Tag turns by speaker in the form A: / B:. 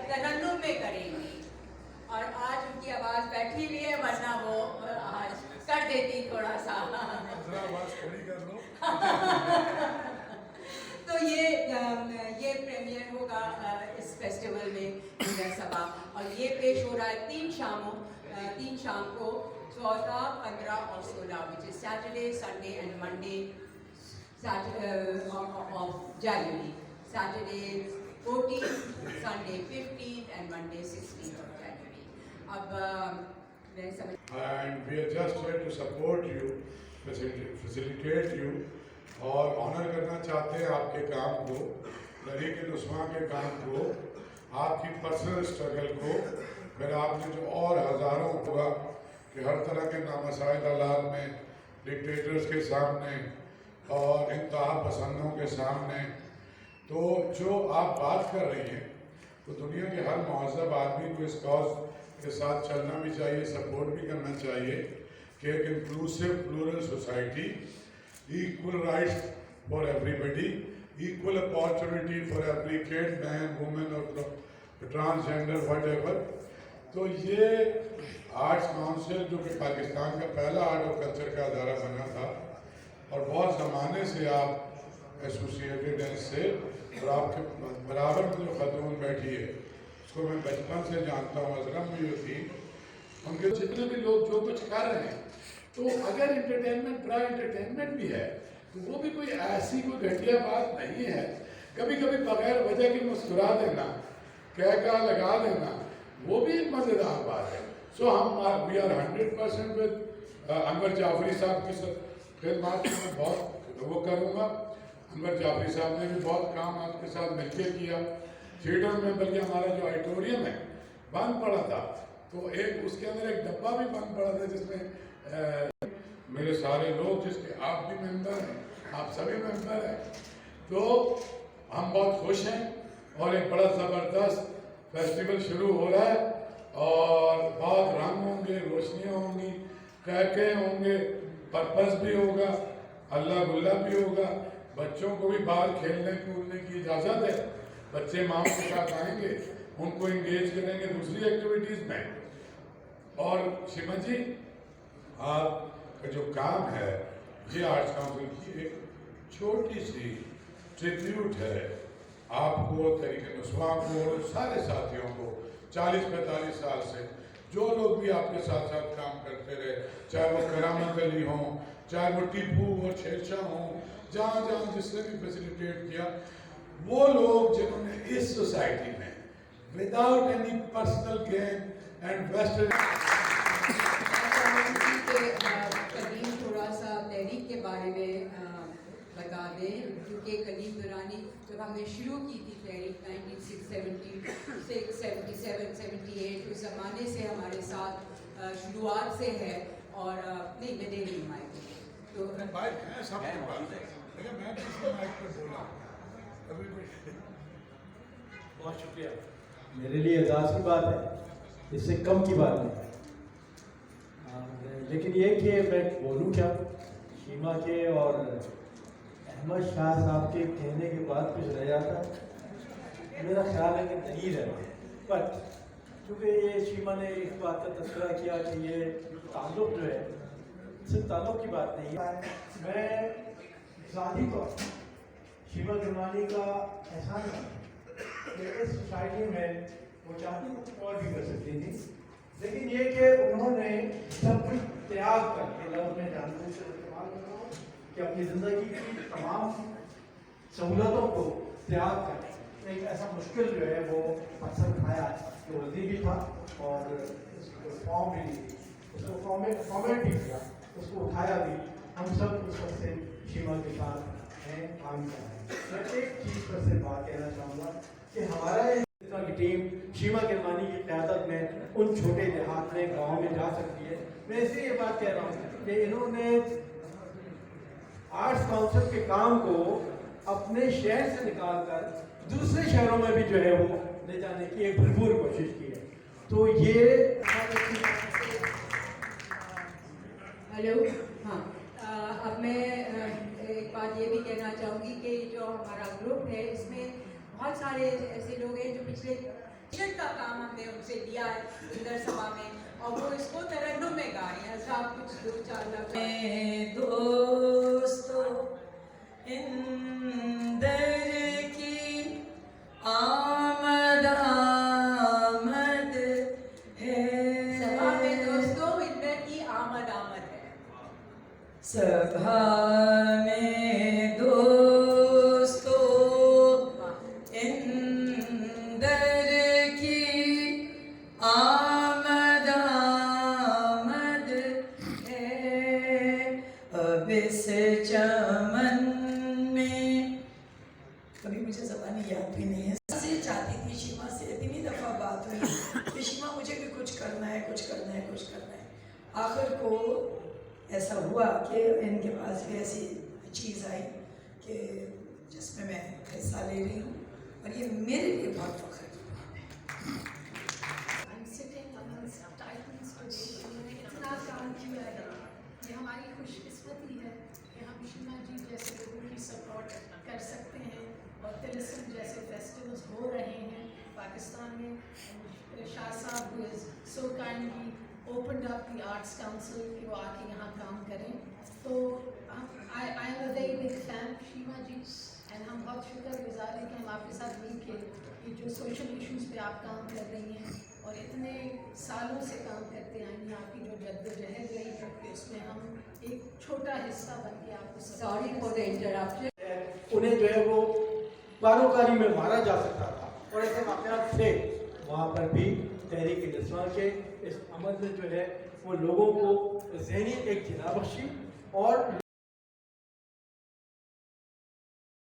A: तरन्नुम में करेंगी। और आज उनकी आवाज़ बैठी हुई है, वरना वो आज कर देती थोड़ा सा।
B: आवाज़ खड़ी कर लो।
A: तो ये प्रीमियर होगा इस फेस्टिवल में इंडिया सभा, और ये पेश हो रहा है 3 शाम को 14, 15 और 16, which is Saturday, Sunday and Monday of January. Saturday 14th, Sunday 15th and Monday 16th of January. अब
B: And we are just here to support you, facilitate you, और ऑनर करना चाहते हैं आपके काम को, तहरीक-ए-नुस्वां के काम को, आपकी पर्सनल स्ट्रगल को। फिर आपने जो और हज़ारों होगा कि हर तरह के नामसाइद हालात में डिक्टेटर्स के सामने और इंतहा पसंदों के सामने, तो जो आप बात कर रही हैं, तो दुनिया के हर महज़ब आदमी को इस कॉज के साथ चलना भी चाहिए, सपोर्ट भी करना चाहिए कि एक inclusive plural society, equal rights for everybody, equal opportunity for every kid, man, woman or transgender, whatever. तो ये आर्ट्स काउंसिल जो कि पाकिस्तान का पहला आर्ट और कल्चर का अदारा बना था, और बहुत ज़माने से आप एसोसिएटेड हैं इससे, और आपके बराबर में जो खतून बैठी है उसको मैं बचपन से जानता हूँ, अजरम भी थी, उनके जितने भी लोग जो कुछ कर रहे हैं, तो अगर इंटरटेनमेंट बड़ा इंटरटेनमेंट भी है तो वो भी कोई ऐसी कोई घटिया बात नहीं है। कभी कभी बगैर वजह के मुस्कुरा देना, कहका लगा देना, वो भी एक मज़ेदार बात है। सो हम we are 100% with Anwar Jafri साहब की खिदमत में मैं बहुत वो करूँगा। अनवर जाफरी साहब ने भी बहुत काम आपके साथ मिलकर किया थिएटर में, बल्कि हमारा जो ऑडिटोरियम है बंद पड़ा था, तो एक उसके अंदर एक डब्बा भी बंद पड़ा था जिसमें मेरे सारे लोग, जिसके आप भी मेंबर हैं, आप सभी मेंबर हैं, तो हम बहुत खुश हैं। और एक बड़ा ज़बरदस्त फेस्टिवल शुरू हो रहा है, और बहुत रंग होंगे, रोशनियाँ होंगी, कहके होंगे, पर्पस भी होगा, अल्लाह गुल्ला भी होगा। बच्चों को भी बाहर खेलने कूदने की इजाज़त है, बच्चे माँ के साथ आएंगे, उनको इंगेज करेंगे दूसरी एक्टिविटीज़ में। और श्रीमत जी, आपका जो काम है ये आर्ट्स काउंसिल की एक छोटी सी ट्रिब्यूट है आपको, तहरीक-ए-नुस्वां को और सारे साथियों को 40-45 साल से जो लोग भी आपके साथ साथ काम करते रहे, चाहे वो करामत अली हों, चाहे वो टीपू और शेरशाह हों, जहाँ जहाँ जिसने भी फैसिलिटेट किया, वो लोग जिन्होंने इस सोसाइटी में without any personal gain and vested
A: कलीम थोड़ा सा तहरीक के बारे में बता दें, क्योंकि कलीम दुरानी जब हमने शुरू की थी तहरीक 1976, 77, 78, उस ज़माने से हमारे साथ शुरुआत से है। और नहीं, मैं दे रही हूँ माइक, तो
B: माइक है सबके पास, लेकिन मैं किसी माइक पर बोला
C: बहुत शुक्रिया। मेरे लिए एजाज़ की बात है, इससे कम की बात नहीं। लेकिन ये कि मैं बोलूँ क्या, शीमा के और अहमद शाह साहब के कहने के बाद कुछ रह जाता है, मेरा ख्याल है कि नहीं रहे। बट चूँकि ये शीमा ने इस बात का तस्करा किया कि ये ताल्लुक़ जो है, सिर्फ ताल्लुक़ की बात नहीं है। मैं ज़ाती तौर पर शीमा दुरानी का एहसान करता कि इस सोसाइटी में वो चाहती कुछ और भी कर सकती थी, लेकिन ये कि उन्होंने सब कुछ त्याग करके, लफ्ज़ में जानबूझ से इस्तेमाल कर रहा हूँ कि अपनी ज़िंदगी की तमाम सहूलतों को त्याग कर एक ऐसा मुश्किल जो है वो अक्सर उठाया, जो वर्दी भी था और फॉर्म भी ली, उसको फॉर्मेट भी किया, उसको उठाया भी। हम सब उस वक्त से शीमा के साथ हैं, काम कर रहे हैं। मैं एक चीज़ पर से बात कहना चाहूँगा कि हमारा की टीम शीमा किरमानी की क़यादत में उन छोटे देहात में, गाँव में जा सकती है। मैं इसलिए ये बात कह रहा हूँ कि इन्होंने आर्ट्स काउंसिल के काम को अपने शहर से निकाल कर दूसरे शहरों में भी जो है वो ले जाने की एक भरपूर कोशिश की है। तो ये
A: हेलो, हाँ, अब मैं एक बात ये भी कहना चाहूँगी कि जो हमारा ग्रुप है इसमें बहुत सारे ऐसे लोग हैं जो पिछले नशर का काम हमने उनसे लिया है सुंदर सभा में, और वो इसको तरन्नुम में गा रहे हैं। साहब कुछ 2-4 लफ्ज़
D: दोस्तों इंदर की आमद आमद है,
A: सभा में दोस्तों इंदर की आमद आमद है।
D: सभा में दोस्तों इंदर की आमद आमद है, अब इस चमन में, कभी मुझे ज़बानी याद भी नहीं है, से चाहती थी शीमा से, इतनी दफ़ा बात हुई कि शीमा मुझे भी कुछ करना है, कुछ करना है, कुछ करना है। आखिर को ऐसा हुआ कि इनके पास भी ऐसी चीज़ आई कि जिसमें मैं हिस्सा ले रही हूँ, और ये मेरे लिए बहुत फख्र की बात है।
E: I'm sitting amongst titans today. उन्होंने इतना काम किया है, ये हमारी खुशकिस्मती है कि हम शीमा जी जैसे लोगों की सपोर्ट कर सकते हैं, और तिलस्म जैसे फेस्टिवल्स हो रहे हैं पाकिस्तान में। शाह साहब who is so kindly opened up the Arts Council कि वो आके यहाँ काम करें, तो I am a very big fan शीमा ji, and हम बहुत शुक्रगुजार हैं कि हम आपके साथ मिल के ये जो सोशल इश्यूज़ पे आप काम कर रही हैं और इतने सालों से काम करते आई हैं, आपकी जो जद्दोजहद रही है कि उसमें हम एक छोटा हिस्सा बन के आपको
A: सॉरी फॉर द इंटरप्शन।
C: उन्हें जो है वो कारोकारी में मारा जा सकता था, और ऐसे वाक़यात थे। वहाँ पर भी तहरीक-ए-निस्वां के इस अमल ने जो है वो लोगों को ज़हनी एक जिला बख्शी और